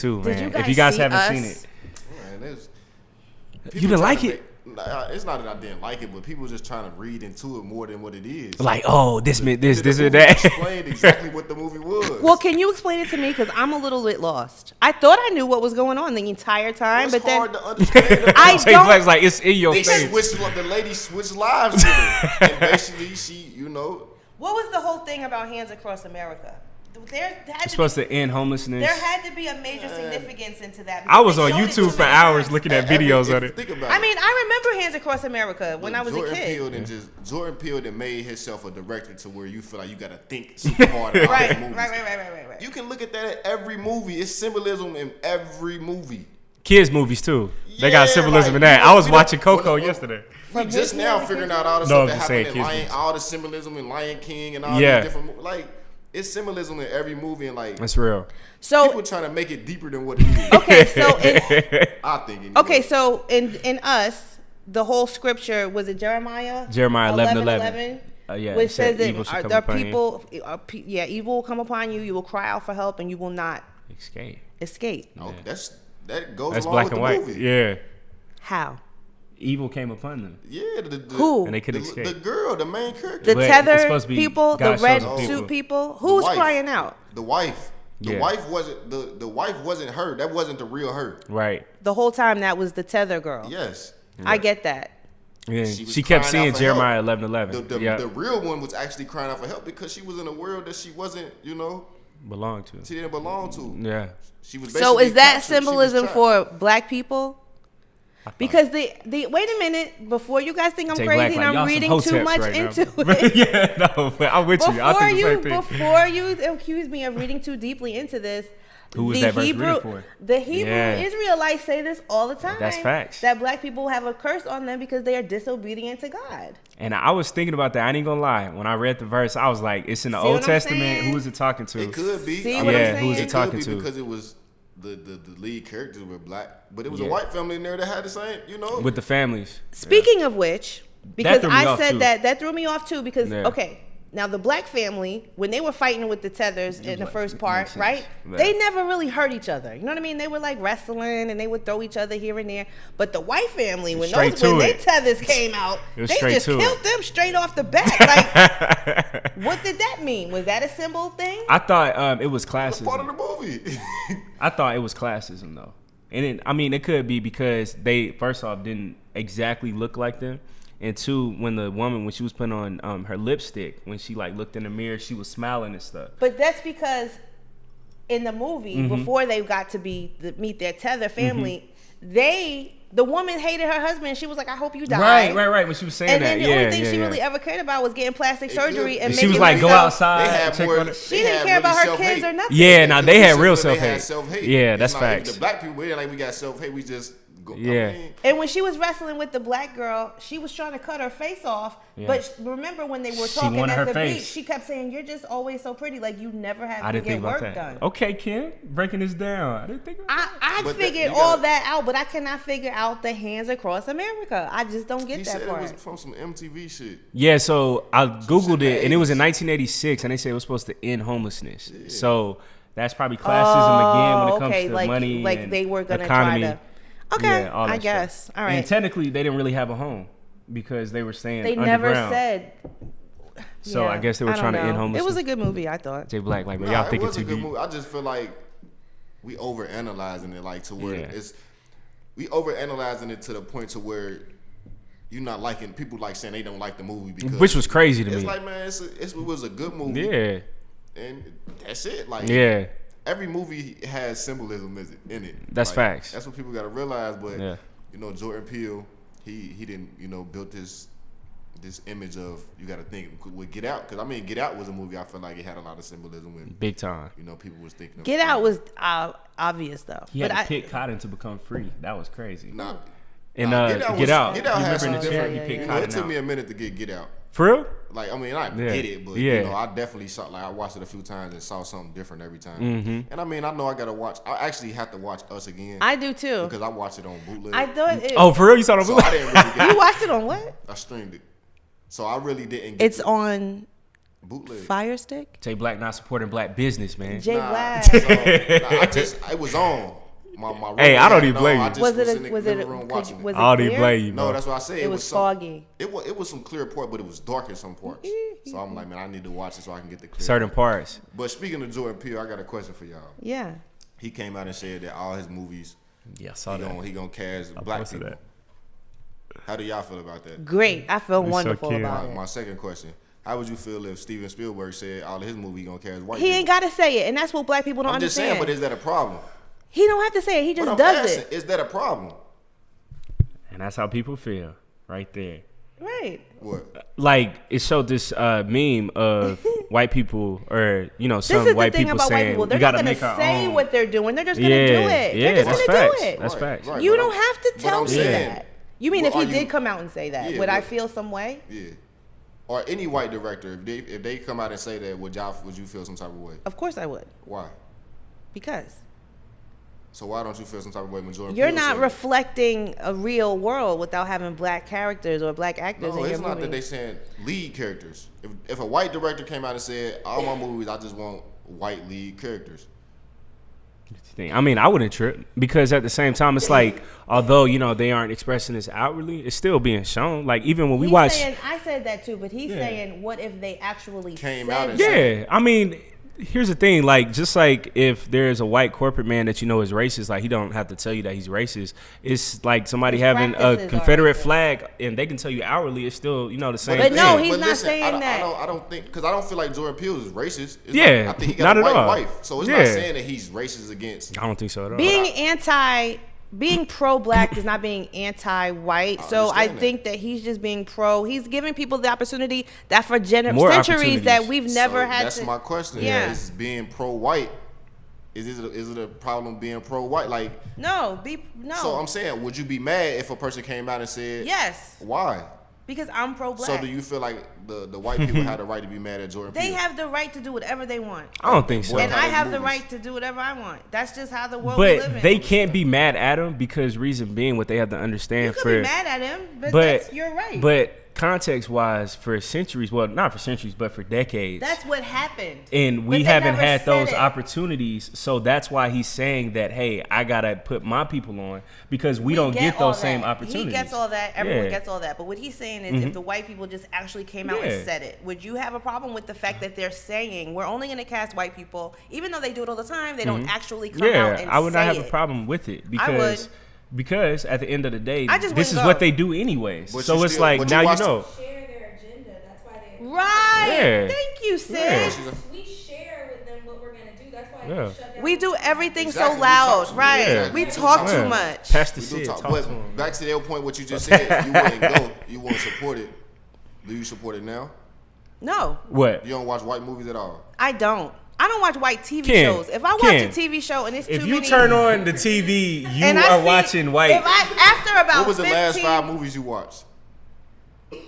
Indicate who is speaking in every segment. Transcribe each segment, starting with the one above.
Speaker 1: too,
Speaker 2: Did
Speaker 1: man.
Speaker 2: you
Speaker 1: If you guys
Speaker 2: see
Speaker 1: haven't
Speaker 2: Us?
Speaker 1: seen it,
Speaker 3: Man,
Speaker 1: you didn't like it.
Speaker 3: It's not that I didn't like it, but people just trying to read into it more than what it is.
Speaker 1: Like, oh, this meant this
Speaker 3: The
Speaker 1: or
Speaker 3: movie
Speaker 1: that.
Speaker 3: explained exactly what the movie was.
Speaker 2: Well, can you explain it to me? Because I'm a little bit lost. I thought I knew what was going on the entire time,
Speaker 3: It's
Speaker 2: but then
Speaker 3: hard to understand.
Speaker 2: I
Speaker 1: Jay
Speaker 2: don't.
Speaker 1: Black's like, it's in your
Speaker 3: They
Speaker 1: face.
Speaker 3: the lady switched lives with her, and basically she,
Speaker 2: What was the whole thing about Hands Across America?
Speaker 1: It's supposed to end homelessness.
Speaker 2: There had to be a major significance into that.
Speaker 1: I was on
Speaker 2: They showed it
Speaker 1: YouTube
Speaker 2: too
Speaker 1: for
Speaker 2: many
Speaker 1: hours
Speaker 2: times.
Speaker 1: looking at videos on it.
Speaker 3: Think about
Speaker 2: I mean, I remember Hands Across America when I was a kid.
Speaker 3: Jordan Peele then made himself a director to where you feel like you got to think super hard about
Speaker 2: Right,
Speaker 3: the movies.
Speaker 2: right.
Speaker 3: You can look at that at every movie. It's symbolism in every movie.
Speaker 1: Kids movies too. They got
Speaker 3: Yeah,
Speaker 1: symbolism
Speaker 3: like,
Speaker 1: in that.
Speaker 3: you know,
Speaker 1: I was
Speaker 3: you know,
Speaker 1: watching Coco
Speaker 3: when-
Speaker 1: yesterday.
Speaker 3: We just now figuring out all the
Speaker 1: No,
Speaker 3: stuff
Speaker 1: I'm
Speaker 3: that
Speaker 1: just saying
Speaker 3: happened in
Speaker 1: kids
Speaker 3: Lion,
Speaker 1: movies.
Speaker 3: all the symbolism in Lion King and all
Speaker 1: Yeah.
Speaker 3: these different like it's symbolism in every movie and like
Speaker 1: That's real.
Speaker 2: So
Speaker 3: people trying to make it deeper than what it is.
Speaker 2: okay, so in,
Speaker 3: I think. Anyway.
Speaker 2: okay, so in Us, the whole scripture was it Jeremiah?
Speaker 1: Jeremiah 11:11. Yeah,
Speaker 2: which
Speaker 1: it said
Speaker 2: says that
Speaker 1: evil should come
Speaker 2: the
Speaker 1: upon you.
Speaker 2: people, evil will come upon you. You will cry out for help, and you will not escape.
Speaker 3: No, that goes
Speaker 1: That's
Speaker 3: along
Speaker 1: black
Speaker 3: with
Speaker 1: and
Speaker 3: the
Speaker 1: white.
Speaker 3: movie.
Speaker 1: Yeah.
Speaker 2: How?
Speaker 1: Evil came upon them.
Speaker 3: Yeah,
Speaker 2: Who?
Speaker 1: And they couldn't escape.
Speaker 3: The girl, the main character.
Speaker 2: The
Speaker 1: But it's
Speaker 2: tether
Speaker 1: supposed to be
Speaker 2: people, the
Speaker 1: God
Speaker 2: red
Speaker 1: chosen
Speaker 2: suit
Speaker 1: people.
Speaker 2: people. Who's
Speaker 3: wife.
Speaker 2: crying out?
Speaker 3: The wife. The
Speaker 1: Yeah.
Speaker 3: wife wasn't the wife wasn't her. That wasn't the real her.
Speaker 1: Right.
Speaker 2: The whole time that was the tether girl.
Speaker 3: Yes.
Speaker 2: I get that.
Speaker 1: Yeah.
Speaker 3: She was
Speaker 1: She kept
Speaker 3: crying out
Speaker 1: seeing
Speaker 3: for
Speaker 1: Jeremiah
Speaker 3: help.
Speaker 1: 11:11.
Speaker 3: The real one was actually crying out for help because she was in a world that she wasn't,
Speaker 1: belong to.
Speaker 3: she didn't belong to.
Speaker 1: Yeah.
Speaker 3: She was
Speaker 2: So
Speaker 3: basically
Speaker 2: is that
Speaker 3: captured. She was
Speaker 2: symbolism
Speaker 3: trapped.
Speaker 2: for black people? Because the wait a minute before you guys think I'm
Speaker 1: Jay
Speaker 2: crazy
Speaker 1: Black,
Speaker 2: and
Speaker 1: like,
Speaker 2: I'm
Speaker 1: y'all
Speaker 2: reading
Speaker 1: some
Speaker 2: too
Speaker 1: hoteps
Speaker 2: much
Speaker 1: right
Speaker 2: into
Speaker 1: now.
Speaker 2: it.
Speaker 1: Yeah, no, but I'm with you. I think the same thing.
Speaker 2: Before you accuse me of reading too deeply into this,
Speaker 1: Who was
Speaker 2: the
Speaker 1: that verse
Speaker 2: Hebrew,
Speaker 1: reading for?
Speaker 2: the Hebrew
Speaker 1: Yeah.
Speaker 2: Israelites say this all the time.
Speaker 1: That's facts.
Speaker 2: That black people have a curse on them because they are disobedient to God.
Speaker 1: And I was thinking about that. I ain't gonna lie. When I read the verse, I was like, "It's in the
Speaker 2: See
Speaker 1: Old
Speaker 2: what I'm
Speaker 1: Testament.
Speaker 2: saying?
Speaker 1: Who is it talking to?"
Speaker 3: It could be.
Speaker 2: See
Speaker 3: I
Speaker 2: what
Speaker 3: mean,
Speaker 2: I'm
Speaker 1: who was
Speaker 2: saying?
Speaker 1: it talking
Speaker 3: could be
Speaker 1: to?
Speaker 3: because it was the lead characters were black, but it was
Speaker 1: Yeah.
Speaker 3: a white family in there that had the same,
Speaker 1: With the families.
Speaker 2: Speaking of which, because
Speaker 1: threw me
Speaker 2: I
Speaker 1: off,
Speaker 2: said
Speaker 1: too.
Speaker 2: that threw me off too because
Speaker 1: Yeah.
Speaker 2: okay, now the black family when they were fighting with the tethers in the first part,
Speaker 1: makes sense.
Speaker 2: right?
Speaker 1: Yeah.
Speaker 2: They never really hurt each other. You know what I mean? They were like wrestling and they would throw each other here and there. But the white family when
Speaker 1: Straight
Speaker 2: when
Speaker 1: to
Speaker 2: their
Speaker 1: it.
Speaker 2: tethers came out,
Speaker 1: It was
Speaker 2: they
Speaker 1: straight
Speaker 2: just
Speaker 1: to
Speaker 2: killed
Speaker 1: it.
Speaker 2: them straight off the bat. Like, what did that mean? Was that a symbol thing?
Speaker 1: I thought it was
Speaker 3: part of
Speaker 1: classism.
Speaker 3: the movie.
Speaker 1: I thought it was classism though, and it could be because they first off didn't exactly look like them, and two, when she was putting on her lipstick, when she like looked in the mirror, she was smiling and stuff.
Speaker 2: But that's because in the movie,
Speaker 1: Mm-hmm.
Speaker 2: before they got to meet their tether family, the woman hated her husband. She was like, "I hope you die."
Speaker 1: Right. When she was saying
Speaker 2: And
Speaker 1: that,
Speaker 2: then the
Speaker 1: yeah,
Speaker 2: only thing
Speaker 1: yeah,
Speaker 2: she
Speaker 1: yeah.
Speaker 2: really ever cared about was getting plastic
Speaker 3: It
Speaker 2: surgery
Speaker 3: could-
Speaker 2: and
Speaker 1: And she was
Speaker 2: making
Speaker 1: like, "Go
Speaker 2: herself-
Speaker 1: outside."
Speaker 3: They had
Speaker 1: check
Speaker 3: more.
Speaker 1: on it.
Speaker 2: She didn't care about her kids or nothing.
Speaker 1: Yeah, nah, they had real
Speaker 3: They
Speaker 1: self-hate.
Speaker 3: had self-hate.
Speaker 1: Yeah,
Speaker 3: It's
Speaker 1: that's
Speaker 3: not
Speaker 1: facts.
Speaker 3: even the black people, it ain't like we got self-hate. We just go.
Speaker 1: Yeah.
Speaker 3: I mean,
Speaker 2: And when she was wrestling with the black girl, she was trying to cut her face off.
Speaker 1: Yeah.
Speaker 2: But remember when they were
Speaker 1: She
Speaker 2: talking
Speaker 1: wanted
Speaker 2: at
Speaker 1: her
Speaker 2: the
Speaker 1: face.
Speaker 2: beach, she kept saying, "You're just always so pretty. Like you never have
Speaker 1: I
Speaker 2: to
Speaker 1: didn't
Speaker 2: get
Speaker 1: think about
Speaker 2: work
Speaker 1: that.
Speaker 2: done."
Speaker 1: Okay, Kim, breaking this down. I didn't think about that.
Speaker 2: I
Speaker 3: But
Speaker 2: figured
Speaker 3: you
Speaker 2: all
Speaker 3: gotta-
Speaker 2: that out, but I cannot figure out the Hands Across America. I just don't get
Speaker 3: he
Speaker 2: that
Speaker 3: said
Speaker 2: part.
Speaker 3: it was from some MTV shit.
Speaker 1: Yeah, so I Googled it, and it was in
Speaker 3: 80s.
Speaker 1: 1986, and they said it was supposed to end homelessness. So that's probably classism again when it comes
Speaker 2: okay,
Speaker 1: to
Speaker 2: like,
Speaker 1: money
Speaker 2: like
Speaker 1: and
Speaker 2: they were gonna
Speaker 1: economy.
Speaker 2: try to. Okay,
Speaker 1: Yeah, all
Speaker 2: I
Speaker 1: that
Speaker 2: guess.
Speaker 1: stuff.
Speaker 2: All right.
Speaker 1: And technically, they didn't really have a home because they were staying
Speaker 2: They
Speaker 1: underground.
Speaker 2: never said.
Speaker 1: So I guess they were
Speaker 2: I don't
Speaker 1: trying to end
Speaker 2: know. It
Speaker 1: homelessness.
Speaker 2: was a good movie, I thought.
Speaker 1: Jay Black, like, man,
Speaker 3: Nah,
Speaker 1: y'all
Speaker 3: it
Speaker 1: thinking
Speaker 3: was a
Speaker 1: too
Speaker 3: good
Speaker 1: deep.
Speaker 3: movie. I just feel like we overanalyzing it, like to where
Speaker 1: Yeah.
Speaker 3: we overanalyzing it to the point to where you're not liking people like saying they don't like the movie because
Speaker 1: Which was crazy to
Speaker 3: it's
Speaker 1: me.
Speaker 3: like, man, it was a good movie.
Speaker 1: Yeah,
Speaker 3: And that's it. Like,
Speaker 1: yeah.
Speaker 3: every movie has symbolism in it.
Speaker 1: That's
Speaker 3: Like,
Speaker 1: facts.
Speaker 3: That's what people got to realize. But
Speaker 1: Yeah.
Speaker 3: Jordan Peele, he didn't built this image of you got to think with Get Out, because I mean Get Out was a movie I feel like it had a lot of symbolism when
Speaker 1: Big time.
Speaker 3: people was thinking of
Speaker 2: Get Out was obvious though.
Speaker 1: He
Speaker 2: but
Speaker 1: had to pick cotton to become free. That was crazy.
Speaker 3: Nah,
Speaker 1: And
Speaker 3: Get Out
Speaker 1: Get Out.
Speaker 3: Get Out
Speaker 1: You
Speaker 3: had
Speaker 1: remember in the
Speaker 3: some
Speaker 1: chair,
Speaker 3: different.
Speaker 1: he picked
Speaker 3: It
Speaker 1: cotton
Speaker 3: took
Speaker 1: out.
Speaker 3: me a minute to get Out.
Speaker 1: For real?
Speaker 3: Like, I mean, I
Speaker 1: Yeah.
Speaker 3: get it, but
Speaker 1: Yeah.
Speaker 3: I definitely saw, like, I watched it a few times and saw something different every time.
Speaker 1: Mm-hmm.
Speaker 3: And I mean, I know I gotta watch. I actually have to watch Us again
Speaker 2: I do too.
Speaker 3: because I watched it on bootleg.
Speaker 2: I thought it.
Speaker 1: Oh, for real? You saw the
Speaker 3: so
Speaker 1: movie?
Speaker 3: I didn't really get
Speaker 2: You
Speaker 3: it.
Speaker 2: watched it on what?
Speaker 3: I streamed it, so I really didn't. Get
Speaker 2: It's on
Speaker 3: Bootleg.
Speaker 2: Fire Stick.
Speaker 1: Jay Black not supporting black business, man.
Speaker 2: Jay
Speaker 3: Nah,
Speaker 2: Black.
Speaker 3: so, it was on. My
Speaker 1: Hey, I don't even
Speaker 3: know,
Speaker 1: blame you.
Speaker 3: I just
Speaker 2: Was
Speaker 3: was
Speaker 2: it
Speaker 3: in the
Speaker 2: was
Speaker 3: living
Speaker 2: it
Speaker 3: room watching it.
Speaker 2: was it
Speaker 1: I don't even
Speaker 2: clear?
Speaker 1: blame you, bro.
Speaker 3: No, that's what I said.
Speaker 2: It was
Speaker 3: some,
Speaker 2: foggy.
Speaker 3: It was some clear parts, but it was dark in some parts. So I'm like, man, I need to watch it so I can get the clear.
Speaker 1: Certain parts.
Speaker 3: But speaking of Jordan Peele, I got a question for y'all.
Speaker 2: Yeah.
Speaker 3: He came out and said that all his movies,
Speaker 1: Yeah, I saw that.
Speaker 3: he gonna cast
Speaker 1: I
Speaker 3: black
Speaker 1: posted
Speaker 3: people.
Speaker 1: that.
Speaker 3: How do y'all feel about that?
Speaker 2: Great. I feel
Speaker 1: so
Speaker 2: wonderful
Speaker 1: cute.
Speaker 2: about it.
Speaker 3: My second question: how would you feel if Steven Spielberg said all of his movies gonna cast white
Speaker 2: He
Speaker 3: people?
Speaker 2: ain't got to say it, and that's what black people don't
Speaker 3: I'm just
Speaker 2: understand.
Speaker 3: saying, but is that a problem?
Speaker 2: He don't have to say it. He just
Speaker 3: But I'm
Speaker 2: does
Speaker 3: asking,
Speaker 2: it.
Speaker 3: is that a problem?
Speaker 1: And that's how people feel right there.
Speaker 2: Right.
Speaker 3: What?
Speaker 1: Like, it showed this meme of white people, or, you know,
Speaker 2: This
Speaker 1: some
Speaker 2: is the
Speaker 1: white
Speaker 2: thing
Speaker 1: people
Speaker 2: about white
Speaker 1: saying,
Speaker 2: people.
Speaker 1: we
Speaker 2: They're
Speaker 1: got
Speaker 2: not
Speaker 1: to
Speaker 2: going
Speaker 1: make
Speaker 2: to
Speaker 1: our
Speaker 2: say
Speaker 1: own.
Speaker 2: what they're doing. They're just going to do it.
Speaker 1: Yeah,
Speaker 2: They're just
Speaker 1: that's
Speaker 2: going to
Speaker 1: facts.
Speaker 2: do it.
Speaker 1: That's facts.
Speaker 3: Right,
Speaker 2: You
Speaker 3: but
Speaker 2: don't
Speaker 3: I'm-
Speaker 2: have to
Speaker 3: but
Speaker 2: tell
Speaker 3: I'm
Speaker 2: me
Speaker 3: saying,
Speaker 2: that. You mean
Speaker 3: well,
Speaker 2: if he
Speaker 3: are you-
Speaker 2: did come out and say that,
Speaker 3: Yeah,
Speaker 2: would I
Speaker 3: but-
Speaker 2: feel some way?
Speaker 3: Yeah. Or any white director, if they come out and say that, would you feel some type of way?
Speaker 2: Of course I would.
Speaker 3: Why?
Speaker 2: Because
Speaker 3: So why don't you feel some type of way when Jordan
Speaker 2: you're
Speaker 3: Peele
Speaker 2: not
Speaker 3: said
Speaker 2: reflecting a real world without having black characters or black
Speaker 3: that?
Speaker 2: actors
Speaker 3: No,
Speaker 2: in your
Speaker 3: it's not
Speaker 2: movie.
Speaker 3: that they saying lead characters. If a white director came out and said, all my movies, I just want white lead characters.
Speaker 1: I mean, I wouldn't trip, because at the same time, it's like, although, you know, they aren't expressing this outwardly, it's still being shown. Like, even when we
Speaker 2: He's
Speaker 1: watch.
Speaker 2: saying, I said that too, but he's
Speaker 1: Yeah.
Speaker 2: saying, what if they actually
Speaker 3: Came
Speaker 2: said
Speaker 3: out and
Speaker 2: that?
Speaker 1: Yeah, I mean, here's the thing. Like, just like if there's a white corporate man that you know is racist, like, he don't have to tell you that he's racist. It's like somebody
Speaker 2: His
Speaker 1: having a
Speaker 2: practices are
Speaker 1: Confederate
Speaker 2: racist.
Speaker 1: flag, and they can tell you outwardly, it's still, you know, the same
Speaker 2: But
Speaker 1: thing.
Speaker 2: no, he's not
Speaker 3: listen,
Speaker 2: saying that.
Speaker 3: I don't think, because I don't feel like Jordan Peele is racist. It's
Speaker 1: Yeah,
Speaker 3: not, I think he got
Speaker 1: not
Speaker 3: a
Speaker 1: at
Speaker 3: white
Speaker 1: all.
Speaker 3: wife. So it's
Speaker 1: Yeah.
Speaker 3: not saying that he's racist against.
Speaker 1: I don't think so at all.
Speaker 2: Being pro-black is not being anti-white. So I
Speaker 3: understand that.
Speaker 2: think that he's just being pro. He's giving people the opportunity that for
Speaker 1: More
Speaker 2: centuries that
Speaker 1: opportunities.
Speaker 2: we've never
Speaker 3: So
Speaker 2: had
Speaker 3: that's
Speaker 2: to.
Speaker 3: my question.
Speaker 2: Yeah.
Speaker 3: Is being pro-white, is it a problem being pro-white? Like,
Speaker 2: No.
Speaker 3: so I'm saying, would you be mad if a person came out and said,
Speaker 2: Yes,
Speaker 3: why?
Speaker 2: because I'm pro-black.
Speaker 3: So do you feel like the white people had the right to be mad at Jordan
Speaker 2: They
Speaker 3: Peele?
Speaker 2: have the right to do whatever they want.
Speaker 1: I don't think so.
Speaker 3: Boy,
Speaker 2: And
Speaker 3: Boycott
Speaker 2: I
Speaker 3: his
Speaker 2: have the
Speaker 3: movies.
Speaker 2: right to do whatever I want. That's just how the world we live in.
Speaker 1: But they can't be mad at him, because reason being, what they have to understand
Speaker 2: You could
Speaker 1: for
Speaker 2: be mad at him, but
Speaker 1: but
Speaker 2: you're right.
Speaker 1: But context wise, for centuries, well, not for centuries, but for decades,
Speaker 2: that's what happened.
Speaker 1: and
Speaker 2: But
Speaker 1: we
Speaker 2: they
Speaker 1: haven't
Speaker 2: never
Speaker 1: had
Speaker 2: said
Speaker 1: those
Speaker 2: it.
Speaker 1: opportunities. So that's why he's saying that, hey, I gotta put my people on, because we don't get
Speaker 2: all
Speaker 1: those same
Speaker 2: that.
Speaker 1: opportunities.
Speaker 2: He gets all that. Everyone
Speaker 1: Yeah.
Speaker 2: gets all that. But what he's saying is, if the white people just actually came out
Speaker 1: Yeah.
Speaker 2: and said it, would you have a problem with the fact that they're saying we're only going to cast white people, even though they do it all the time? They don't actually come out
Speaker 1: Yeah,
Speaker 2: and
Speaker 1: I would not
Speaker 2: say
Speaker 1: have
Speaker 2: it.
Speaker 1: a problem with it,
Speaker 2: I would.
Speaker 1: because at the end of the day,
Speaker 2: I just
Speaker 1: this is
Speaker 2: wouldn't
Speaker 1: what
Speaker 2: go.
Speaker 1: they do anyways.
Speaker 3: But
Speaker 1: So
Speaker 3: you
Speaker 1: it's
Speaker 3: still-
Speaker 1: like,
Speaker 3: but you
Speaker 1: now you
Speaker 3: watched
Speaker 1: know.
Speaker 4: Share their agenda. That's why they.
Speaker 2: Right.
Speaker 1: Yeah.
Speaker 2: Thank you, sis.
Speaker 1: Yeah.
Speaker 4: We share with them what we're gonna do. That's why
Speaker 1: Yeah.
Speaker 4: they shut down.
Speaker 2: We do everything
Speaker 3: Exactly.
Speaker 2: so
Speaker 3: We talk
Speaker 2: loud,
Speaker 3: too-
Speaker 2: right?
Speaker 1: Yeah.
Speaker 2: We
Speaker 3: We
Speaker 2: talk
Speaker 3: talk
Speaker 2: too
Speaker 1: Yeah.
Speaker 2: much.
Speaker 1: Pass the
Speaker 3: We do
Speaker 1: shit.
Speaker 3: talk,
Speaker 1: Talk
Speaker 3: but
Speaker 1: to him.
Speaker 3: back to the point, what you just said, you wouldn't go, you wouldn't support it. Do you support it now?
Speaker 2: No,
Speaker 1: What?
Speaker 3: You don't watch white movies at all.
Speaker 2: I don't. I don't watch white TV
Speaker 1: Ken,
Speaker 2: shows. If I watch
Speaker 1: Ken,
Speaker 2: a TV show and it's
Speaker 1: If
Speaker 2: too
Speaker 1: you
Speaker 2: many,
Speaker 1: turn on the TV, you
Speaker 2: and I
Speaker 1: are
Speaker 2: see-
Speaker 1: watching white.
Speaker 2: If after about
Speaker 3: What was the
Speaker 2: 15,
Speaker 3: last 5 movies you watched?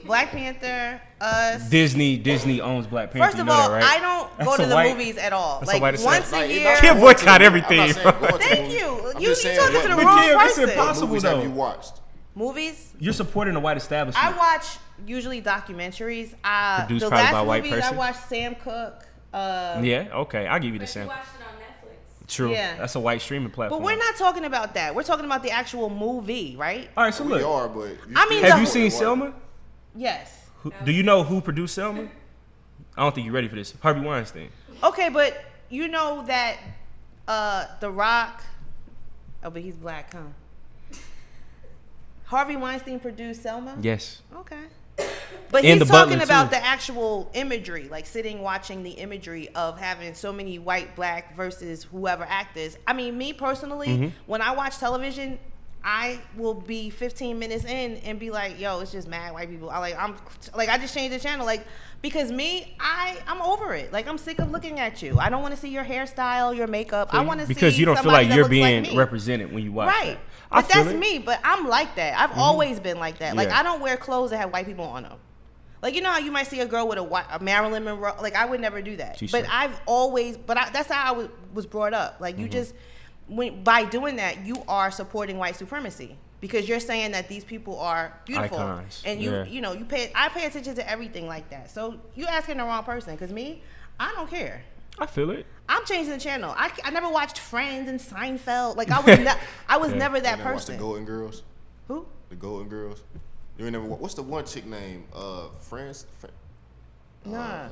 Speaker 2: Black Panther, Us.
Speaker 1: Disney owns Black Panther.
Speaker 2: First
Speaker 1: you
Speaker 2: of
Speaker 1: know
Speaker 2: all,
Speaker 1: that, right?
Speaker 2: I don't go
Speaker 1: That's
Speaker 2: to
Speaker 1: a
Speaker 2: the
Speaker 1: white-
Speaker 2: movies at all.
Speaker 1: that's a
Speaker 2: Like
Speaker 1: white
Speaker 2: once
Speaker 1: assessment.
Speaker 2: a
Speaker 3: Like,
Speaker 2: year.
Speaker 3: not
Speaker 1: Can't
Speaker 3: going to
Speaker 1: boycott
Speaker 3: the-
Speaker 1: everything,
Speaker 3: I'm not saying
Speaker 1: bro.
Speaker 3: going to the
Speaker 2: Thank
Speaker 3: movies.
Speaker 2: you.
Speaker 3: I'm
Speaker 2: You
Speaker 3: just saying,
Speaker 2: talking to
Speaker 3: what
Speaker 2: the
Speaker 1: But
Speaker 2: wrong
Speaker 1: Kim, that's
Speaker 2: person.
Speaker 1: impossible.
Speaker 3: movies
Speaker 1: though.
Speaker 3: have you watched?
Speaker 2: Movies.
Speaker 1: You're supporting a white establishment.
Speaker 2: I watch usually documentaries.
Speaker 1: Produced
Speaker 2: The
Speaker 1: probably
Speaker 2: last
Speaker 1: by a white
Speaker 2: movies I
Speaker 1: person?
Speaker 2: watched Sam Cooke.
Speaker 1: Yeah, okay, I'll give you the
Speaker 4: But
Speaker 1: same.
Speaker 4: you watched it on Netflix.
Speaker 1: True.
Speaker 2: Yeah.
Speaker 1: That's a white streaming platform.
Speaker 2: But we're not talking about that. We're talking about the actual movie, right?
Speaker 1: All right, so
Speaker 3: We
Speaker 1: look.
Speaker 3: are, but
Speaker 2: I mean,
Speaker 1: Have
Speaker 2: the-
Speaker 1: you seen Selma?
Speaker 2: Yes.
Speaker 1: Do you know who produced Selma? I don't think you're ready for this. Harvey Weinstein.
Speaker 2: Okay, but you know that The Rock. Oh, but he's black, huh? Harvey Weinstein produced Selma.
Speaker 1: Yes.
Speaker 2: Okay. But
Speaker 1: And
Speaker 2: he's
Speaker 1: The
Speaker 2: talking
Speaker 1: Butler,
Speaker 2: about
Speaker 1: too.
Speaker 2: the actual imagery, like sitting watching the imagery of having so many white, black versus whoever actors. I mean, me personally,
Speaker 1: Mm-hmm.
Speaker 2: when I watch television, I will be 15 minutes in and be like, "Yo, it's just mad white people." I just changed the channel, like, because I'm over it. Like, I'm sick of looking at you. I don't want to see your hairstyle, your makeup. I want to see
Speaker 1: because you don't feel
Speaker 2: somebody
Speaker 1: like
Speaker 2: that
Speaker 1: you're
Speaker 2: looks like
Speaker 1: being
Speaker 2: me.
Speaker 1: represented when you watch.
Speaker 2: Right.
Speaker 1: That. I
Speaker 2: But
Speaker 1: feel
Speaker 2: that's
Speaker 1: it.
Speaker 2: me. But I'm like that. I've always been like that. Like,
Speaker 1: Yeah.
Speaker 2: I don't wear clothes that have white people on them. Like, you know how you might see a girl with a Marilyn Monroe. Like, I would never do that.
Speaker 1: T-shirt.
Speaker 2: But I've always. That's how I was brought up. Like, you just by doing that, you are supporting white supremacy because you're saying that these people are beautiful.
Speaker 1: Icons.
Speaker 2: And I pay attention to everything like that. So you asking the wrong person, because me, I don't care.
Speaker 1: I feel it.
Speaker 2: I'm changing the channel. I never watched Friends and Seinfeld. Like, I was never that
Speaker 3: You never watched
Speaker 2: person.
Speaker 3: the Golden Girls?
Speaker 2: Who?
Speaker 3: The Golden Girls? You ain't never what's the one chick name? Friends?
Speaker 2: Nah.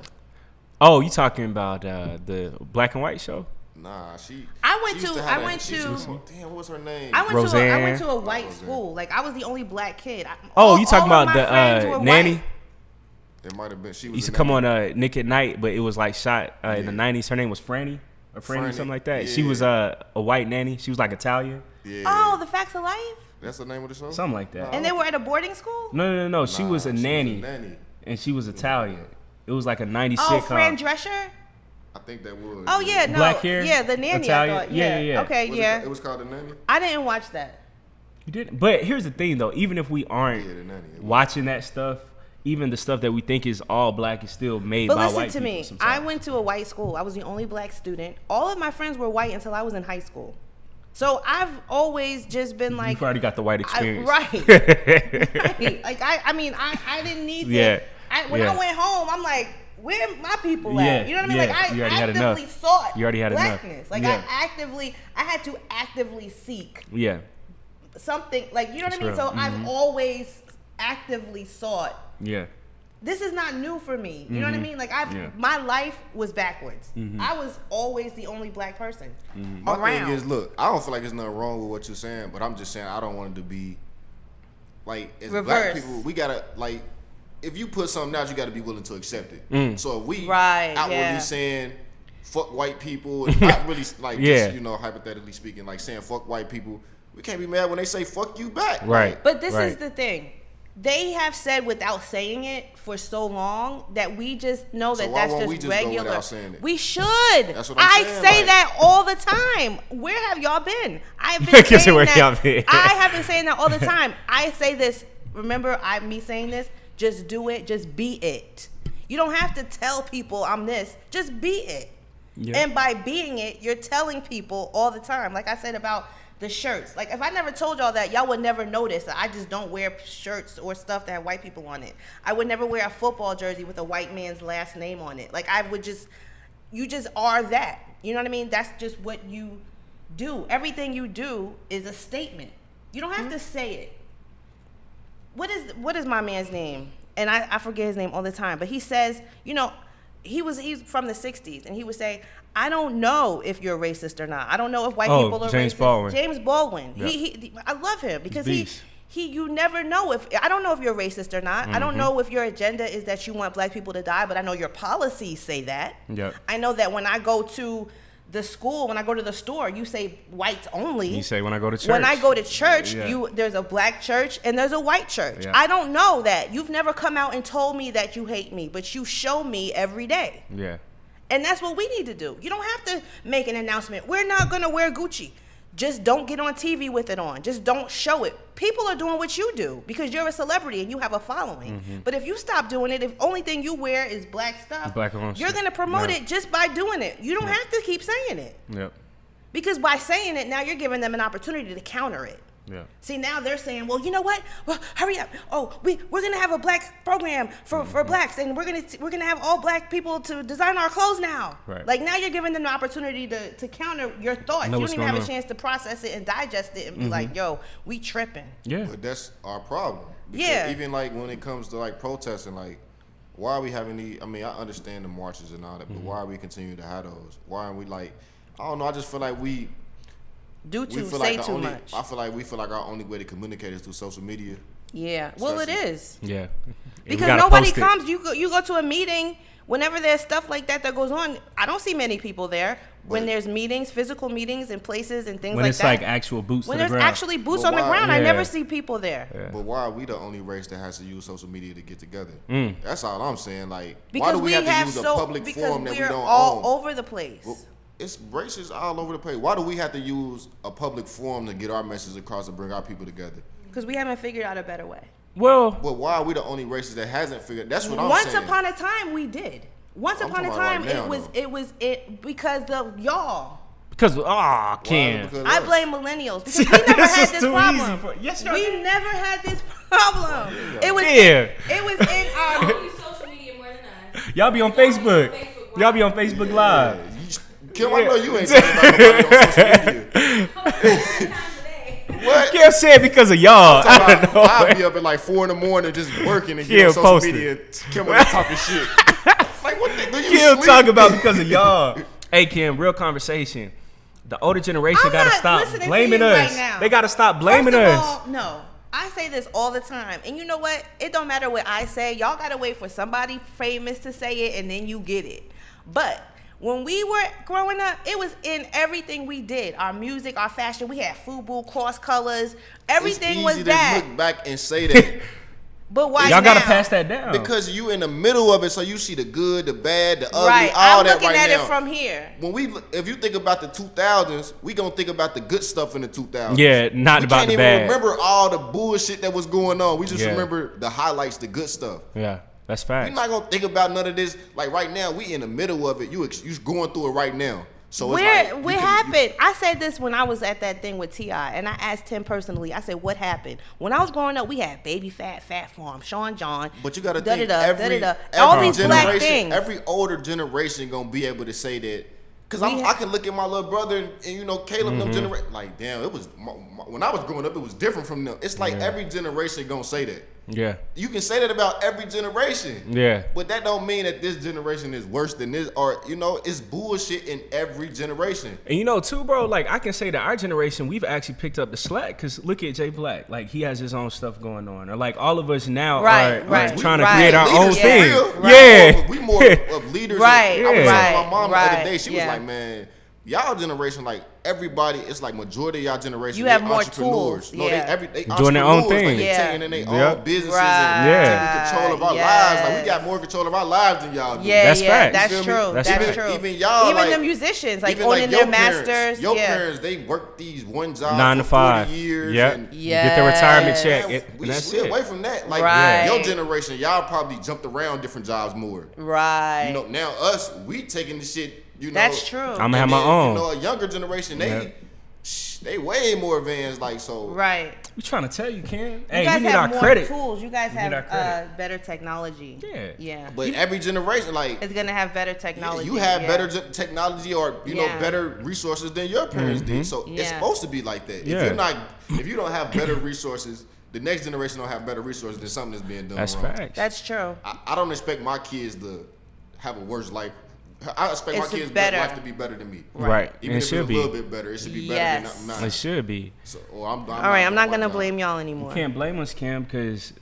Speaker 1: Oh, you talking about the black and white show?
Speaker 3: Nah, she.
Speaker 2: I went
Speaker 3: she used
Speaker 2: to-
Speaker 3: have
Speaker 2: I
Speaker 3: that-
Speaker 2: went
Speaker 3: she used
Speaker 2: to-
Speaker 3: Damn, what was her name?
Speaker 2: I went
Speaker 1: Roseanne.
Speaker 2: to a white
Speaker 3: Roseanne.
Speaker 2: school. Like, I was the only black kid.
Speaker 1: Oh, you talking
Speaker 2: all of
Speaker 1: about
Speaker 2: my friends were
Speaker 1: the nanny?
Speaker 2: white.
Speaker 3: It might have been. She was.
Speaker 1: Used to
Speaker 3: the
Speaker 1: come
Speaker 3: nanny.
Speaker 1: on Nick at Night, but it was like shot in the
Speaker 3: Yeah.
Speaker 1: 90s. Her name was Franny or Franny,
Speaker 3: Franny,
Speaker 1: something like that.
Speaker 3: yeah.
Speaker 1: She was a white nanny. She was like Italian,
Speaker 3: Yeah.
Speaker 2: Oh, The Facts of Life?
Speaker 3: That's the name of the show.
Speaker 1: something like that.
Speaker 2: And they were at a boarding school?
Speaker 1: No. She was a
Speaker 3: Nah,
Speaker 1: nanny, and she was Italian. It was like a 90s
Speaker 2: Oh,
Speaker 1: sitcom.
Speaker 2: Fran Drescher?
Speaker 3: I think that was.
Speaker 2: Oh, yeah, no.
Speaker 1: Black hair,
Speaker 2: Yeah, the nanny,
Speaker 1: Italian?
Speaker 2: I thought.
Speaker 1: Yeah, yeah.
Speaker 2: Okay,
Speaker 3: Was
Speaker 2: yeah.
Speaker 3: It was called The Nanny.
Speaker 2: I didn't watch that.
Speaker 1: You didn't. But here's the thing, though. Even if we aren't
Speaker 3: Yeah, The Nanny. It was.
Speaker 1: watching that stuff, even the stuff that we think is all black is still made
Speaker 2: But
Speaker 1: by
Speaker 2: listen
Speaker 1: white
Speaker 2: to
Speaker 1: people
Speaker 2: me.
Speaker 1: sometimes.
Speaker 2: I went to a white school. I was the only black student. All of my friends were white until I was in high school. So I've always just been like,
Speaker 1: You've already got the white experience.
Speaker 2: right. Right. Like, I didn't need to.
Speaker 1: Yeah.
Speaker 2: When
Speaker 1: Yeah.
Speaker 2: I went home, I'm like, where my people
Speaker 1: Yeah,
Speaker 2: at? You know what I mean?
Speaker 1: yeah.
Speaker 2: Like, I
Speaker 1: You already had enough.
Speaker 2: actively sought
Speaker 1: You already had enough.
Speaker 2: blackness. Like,
Speaker 1: Yeah.
Speaker 2: I had to actively seek
Speaker 1: Yeah.
Speaker 2: something. Like, you know what I
Speaker 1: That's
Speaker 2: mean?
Speaker 1: real.
Speaker 2: So I've always actively sought.
Speaker 1: Yeah.
Speaker 2: This is not new for me. You know what I mean? Like,
Speaker 1: Yeah.
Speaker 2: my life was backwards. I was always the only black person
Speaker 3: My
Speaker 2: around.
Speaker 3: thing is, look, I don't feel like there's nothing wrong with what you're saying, but I'm just saying I don't want it to be like as black
Speaker 2: Reverse.
Speaker 3: people. We gotta like, if you put something out, you gotta be willing to accept it. So if we
Speaker 2: Right,
Speaker 3: outwardly
Speaker 2: yeah.
Speaker 3: saying fuck white people, and not really like
Speaker 1: Yeah.
Speaker 3: just hypothetically speaking, like saying fuck white people, we can't be mad when they say fuck you back.
Speaker 1: Right.
Speaker 2: But this
Speaker 1: right.
Speaker 2: is the thing. They have said without saying it for so long that we just know
Speaker 3: So
Speaker 2: that
Speaker 3: why
Speaker 2: that's
Speaker 3: won't
Speaker 2: just
Speaker 3: we just go
Speaker 2: regular.
Speaker 3: without saying it?
Speaker 2: We should.
Speaker 3: That's what I'm saying,
Speaker 2: say
Speaker 3: like-
Speaker 2: that all the time. Where have y'all been? I have been
Speaker 1: Like you said,
Speaker 2: saying
Speaker 1: where
Speaker 2: that.
Speaker 1: y'all been?
Speaker 2: I have been saying that all the time. I say this. Remember, me saying this. Just do it. Just be it. You don't have to tell people I'm this. Just be it.
Speaker 1: Yeah.
Speaker 2: And by being it, you're telling people all the time. Like I said about the shirts. Like, if I never told y'all that, y'all would never notice that I just don't wear shirts or stuff that have white people on it. I would never wear a football jersey with a white man's last name on it. Like, you just are that. You know what I mean? That's just what you do. Everything you do is a statement. You don't have to say it. What is my man's name? And I forget his name all the time. But he says, he's from the 60s, and he would say, I don't know if you're racist or not. I don't know if white people are
Speaker 1: James
Speaker 2: racist.
Speaker 1: Baldwin.
Speaker 2: James Baldwin.
Speaker 1: Yeah.
Speaker 2: I love him because
Speaker 1: Beast.
Speaker 2: you never know I don't know if you're racist or not. I don't know if your agenda is that you want black people to die, but I know your policies say that.
Speaker 1: Yep.
Speaker 2: I know that when I go to the school, when I go to the store, you say whites only.
Speaker 1: You say when I go to church.
Speaker 2: When I go to church,
Speaker 1: Yeah.
Speaker 2: there's a black church and there's a white church.
Speaker 1: Yeah.
Speaker 2: I don't know that. You've never come out and told me that you hate me, but you show me every day.
Speaker 1: Yeah.
Speaker 2: And that's what we need to do. You don't have to make an announcement. We're not going to wear Gucci. Just don't get on TV with it on. Just don't show it. People are doing what you do because you're a celebrity and you have a following. But if you stop doing it, if only thing you wear is black stuff,
Speaker 1: Black-owned
Speaker 2: you're
Speaker 1: shit.
Speaker 2: going to promote
Speaker 1: Yeah.
Speaker 2: it just by doing it. You don't have to keep saying it.
Speaker 1: Yep.
Speaker 2: Because by saying it, now you're giving them an opportunity to counter it.
Speaker 1: Yeah.
Speaker 2: See, now they're saying, well, you know what? Well, hurry up. Oh, we're gonna have a black program for blacks, and we're gonna have all black people to design our clothes now.
Speaker 1: Right.
Speaker 2: Like, now you're giving them the opportunity to counter your thoughts.
Speaker 1: Know
Speaker 2: You
Speaker 1: what's
Speaker 2: don't even have
Speaker 1: going
Speaker 2: a
Speaker 1: on.
Speaker 2: chance to process it and digest it and be like, yo, we tripping.
Speaker 1: Yeah.
Speaker 3: But that's our problem. Because
Speaker 2: Yeah.
Speaker 3: even like when it comes to like protesting, like why are we having these? I mean, I understand the marches and all that, but why are we continuing to have those? Why aren't we like? I don't know. I just feel like we
Speaker 2: Do too,
Speaker 3: feel
Speaker 2: say
Speaker 3: like
Speaker 2: too
Speaker 3: only,
Speaker 2: much.
Speaker 3: I feel like we feel like our only way to communicate is through social media.
Speaker 2: Yeah. Well, it
Speaker 3: Especially-
Speaker 2: is.
Speaker 1: Yeah. And we
Speaker 2: Because
Speaker 1: gotta
Speaker 2: nobody
Speaker 1: post it.
Speaker 2: comes. You go to a meeting. Whenever there's stuff like that goes on, I don't see many people there. When
Speaker 3: But-
Speaker 2: there's meetings, physical meetings in places and things
Speaker 1: When
Speaker 2: like
Speaker 1: it's
Speaker 2: that.
Speaker 1: like actual boots
Speaker 2: When
Speaker 1: to the
Speaker 2: there's
Speaker 1: ground.
Speaker 2: actually boots
Speaker 3: But
Speaker 2: on the
Speaker 3: why-
Speaker 2: ground, I
Speaker 1: Yeah.
Speaker 2: never see people there.
Speaker 1: Yeah.
Speaker 3: But why are we the only race that has to use social media to get together?
Speaker 1: Mm.
Speaker 3: That's all I'm saying. Like,
Speaker 2: Because
Speaker 3: why do we have to use a
Speaker 2: so
Speaker 3: public
Speaker 2: because
Speaker 3: forum that we
Speaker 2: we're
Speaker 3: don't
Speaker 2: all
Speaker 3: own?
Speaker 2: over the place.
Speaker 3: Well, it's races all over the place. Why do we have to use a public forum to get our message across and bring our people together?
Speaker 2: Because we haven't figured out a better way.
Speaker 1: Well,
Speaker 3: But why are we the only races that hasn't figured? That's what I'm
Speaker 2: Once
Speaker 3: saying.
Speaker 2: upon a time, we did. Once
Speaker 3: I'm
Speaker 2: upon a
Speaker 3: talking about
Speaker 2: time,
Speaker 3: right now,
Speaker 2: it was because of y'all.
Speaker 1: Cause
Speaker 3: Why?
Speaker 1: Ken.
Speaker 3: Because
Speaker 2: I
Speaker 3: us.
Speaker 2: blame millennials because we never
Speaker 1: This
Speaker 2: had
Speaker 1: is
Speaker 2: this
Speaker 1: too
Speaker 2: problem.
Speaker 1: easy for- Yes, y'all
Speaker 2: we
Speaker 1: did.
Speaker 2: never had this problem. It was
Speaker 1: Yeah.
Speaker 2: it was in
Speaker 4: Y'all
Speaker 2: our
Speaker 4: use social media more than us.
Speaker 1: Y'all be on
Speaker 4: Y'all be on
Speaker 1: Facebook.
Speaker 4: Facebook
Speaker 1: Y'all be on
Speaker 4: Live.
Speaker 1: Facebook
Speaker 3: Yeah,
Speaker 1: Live.
Speaker 3: Kim, I know you ain't talking about nobody on social media.
Speaker 4: Times a day.
Speaker 3: What?
Speaker 1: Kim said because of y'all. I don't know.
Speaker 3: I'll be up at like 4 a.m. just working and get
Speaker 1: Kim
Speaker 3: on social
Speaker 1: posted.
Speaker 3: media. Kim on there talking shit. Like what? Do you
Speaker 1: Kim
Speaker 3: sleep?
Speaker 1: talk about because of y'all. Hey Kim, real conversation. The older generation
Speaker 2: I'm
Speaker 1: gotta
Speaker 2: not
Speaker 1: stop
Speaker 2: listening to
Speaker 1: blaming
Speaker 2: you
Speaker 1: us.
Speaker 2: right now.
Speaker 1: They gotta stop blaming
Speaker 2: First of
Speaker 1: us.
Speaker 2: all, no. I say this all the time. And you know what? It don't matter what I say. Y'all got to wait for somebody famous to say it and then you get it. But when we were growing up, it was in everything we did. Our music, our fashion. We had FUBU, cross colors. Everything
Speaker 3: it's
Speaker 2: was
Speaker 3: easy
Speaker 2: that.
Speaker 3: to look back and say that
Speaker 2: But why
Speaker 1: Y'all gotta
Speaker 2: now?
Speaker 1: pass that down.
Speaker 3: because you in the middle of it, so you see the good, the bad, the ugly,
Speaker 2: Right.
Speaker 3: all
Speaker 2: I'm
Speaker 3: that
Speaker 2: looking
Speaker 3: right
Speaker 2: at
Speaker 3: now.
Speaker 2: it from here.
Speaker 3: When if you think about the 2000s, we gonna think about the good stuff in the 2000s.
Speaker 1: Yeah, not
Speaker 3: we
Speaker 1: about
Speaker 3: can't
Speaker 1: the
Speaker 3: even
Speaker 1: bad.
Speaker 3: remember all the bullshit that was going on. We just
Speaker 1: Yeah.
Speaker 3: remember the highlights, the good stuff.
Speaker 1: Yeah, that's
Speaker 3: You're
Speaker 1: facts.
Speaker 3: not gonna think about none of this. Like right now, we in the middle of it. You going through it right now. So it's
Speaker 2: Where
Speaker 3: like, you
Speaker 2: what
Speaker 3: can-
Speaker 2: happened? I said this when I was at that thing with T.I. and I asked him personally. I said, "What happened?" When I was growing up, we had Baby Fat, Fat Farm, Sean John.
Speaker 3: But you gotta
Speaker 2: da
Speaker 3: think
Speaker 2: da da
Speaker 3: every,
Speaker 2: da da. All
Speaker 3: every
Speaker 2: these black
Speaker 3: generation,
Speaker 2: things.
Speaker 3: every older generation gonna be able to say that. Cause
Speaker 2: We
Speaker 3: I can look at my little brother and you know Caleb them generation like damn it was when I was growing up it was different from them. It's like
Speaker 1: Yeah.
Speaker 3: every generation gonna say that.
Speaker 1: Yeah,
Speaker 3: You can say that about every generation.
Speaker 1: yeah.
Speaker 3: But that don't mean that this generation is worse than this, or you know, it's bullshit in every generation.
Speaker 1: And you know too, bro. Like I can say that our generation, we've actually picked up the slack. Cause look at Jay Black. Like he has his own stuff going on. Or like all of us now
Speaker 2: Right,
Speaker 1: are
Speaker 2: right,
Speaker 1: trying to
Speaker 2: right.
Speaker 1: create our own
Speaker 3: Leaders, for
Speaker 1: thing.
Speaker 3: real.
Speaker 1: Yeah.
Speaker 3: We more of leaders.
Speaker 2: Right,
Speaker 3: I was
Speaker 1: yeah.
Speaker 3: talking to my mom the
Speaker 2: right,
Speaker 3: other day. She
Speaker 2: yeah.
Speaker 3: was like, man, y'all generation, like everybody, it's like majority of y'all generation.
Speaker 2: You
Speaker 3: they
Speaker 2: have more
Speaker 3: entrepreneurs.
Speaker 2: tools,
Speaker 3: No,
Speaker 2: yeah.
Speaker 3: they
Speaker 1: Doing their own
Speaker 3: entrepreneurs.
Speaker 1: thing.
Speaker 3: Like, they
Speaker 2: Yeah.
Speaker 3: taking in their
Speaker 1: Yep.
Speaker 3: own businesses
Speaker 2: Right.
Speaker 3: and
Speaker 1: Yeah.
Speaker 3: taking control of our
Speaker 2: Yes.
Speaker 3: lives. Like we got more control of our lives than y'all do.
Speaker 2: Yeah,
Speaker 1: That's
Speaker 2: yeah,
Speaker 1: facts.
Speaker 2: that's
Speaker 3: You feel
Speaker 2: true.
Speaker 3: me?
Speaker 1: That's
Speaker 2: That's
Speaker 1: facts.
Speaker 2: true.
Speaker 3: Even y'all,
Speaker 2: even
Speaker 3: like,
Speaker 2: the musicians, like
Speaker 3: even
Speaker 2: owning their
Speaker 3: your
Speaker 2: masters.
Speaker 3: parents, your
Speaker 2: yeah.
Speaker 3: parents, they work these one job
Speaker 1: 9 to
Speaker 3: for
Speaker 1: 5.
Speaker 3: 40 years.
Speaker 1: Yep.
Speaker 3: And
Speaker 1: Get their retirement
Speaker 2: Yes.
Speaker 1: check.
Speaker 3: Man,
Speaker 1: and
Speaker 3: we
Speaker 1: that's
Speaker 3: we
Speaker 1: it.
Speaker 3: away from that. Like
Speaker 2: Right.
Speaker 3: your generation, y'all probably jumped around different jobs more.
Speaker 2: Right.
Speaker 3: You know, now us, we taking the shit. You know,
Speaker 2: That's true.
Speaker 1: I'ma
Speaker 3: and
Speaker 1: have my
Speaker 3: then,
Speaker 1: own.
Speaker 3: You know, a younger generation, they way more advanced. Like so,
Speaker 2: Right.
Speaker 1: We trying to tell you, Ken.
Speaker 2: You
Speaker 1: Hey,
Speaker 2: guys
Speaker 1: we need
Speaker 2: have
Speaker 1: our
Speaker 2: more
Speaker 1: credit.
Speaker 2: tools. You guys
Speaker 1: We need our
Speaker 2: have
Speaker 1: credit.
Speaker 2: better technology.
Speaker 1: Yeah.
Speaker 2: Yeah.
Speaker 3: But every generation, like
Speaker 2: It's gonna have better technology.
Speaker 3: you have
Speaker 2: yeah.
Speaker 3: better technology or you know
Speaker 2: Yeah.
Speaker 3: better resources than your parents did. So it's
Speaker 2: Yeah.
Speaker 3: supposed to be like that.
Speaker 1: Yeah.
Speaker 3: If you don't have better resources, the next generation don't have better resources. Then something is being done
Speaker 1: That's
Speaker 3: wrong.
Speaker 1: facts.
Speaker 2: That's true.
Speaker 3: I don't expect my kids to have a worse life. I expect
Speaker 2: It's
Speaker 3: my kids'
Speaker 2: better.
Speaker 3: life to be better than me.
Speaker 1: Right.
Speaker 3: Even
Speaker 1: And it
Speaker 3: if
Speaker 1: should
Speaker 3: it's a
Speaker 1: be.
Speaker 3: little bit better, it should be better
Speaker 2: Yes.
Speaker 3: than not.
Speaker 1: It should be.
Speaker 3: So,
Speaker 2: All right, I'm not gonna blame y'all anymore.
Speaker 1: You can't blame us, Cam, because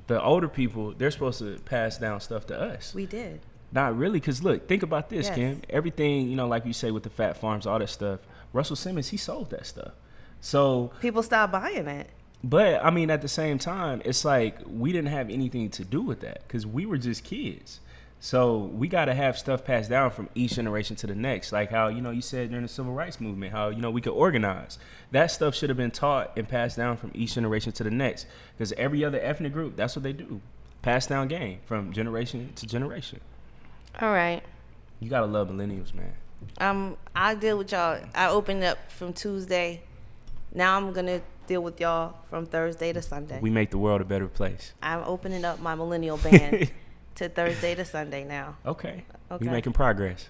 Speaker 1: the older people, they're supposed to pass down stuff to us.
Speaker 2: We did.
Speaker 1: Not really, because look, think about this,
Speaker 2: Yes.
Speaker 1: Cam. Everything, you know, like you say with the fat farms, all that stuff. Russell Simmons, he sold that stuff. So,
Speaker 2: People stopped buying it.
Speaker 1: but I mean, at the same time, it's like we didn't have anything to do with that because we were just kids. So we got to have stuff passed down from each generation to the next. Like how, you know, you said during the civil rights movement, how, you know, we could organize. That stuff should have been taught and passed down from each generation to the next. Because every other ethnic group, that's what they do. Pass down game from generation to generation.
Speaker 2: All right.
Speaker 1: You got to love millennials, man.
Speaker 2: I deal with y'all. I opened up from Tuesday. Now I'm gonna deal with y'all from Thursday to Sunday.
Speaker 1: We make the world a better place.
Speaker 2: I'm opening up my millennial band to Thursday to Sunday now.
Speaker 1: Okay.
Speaker 2: Okay.
Speaker 1: We making progress.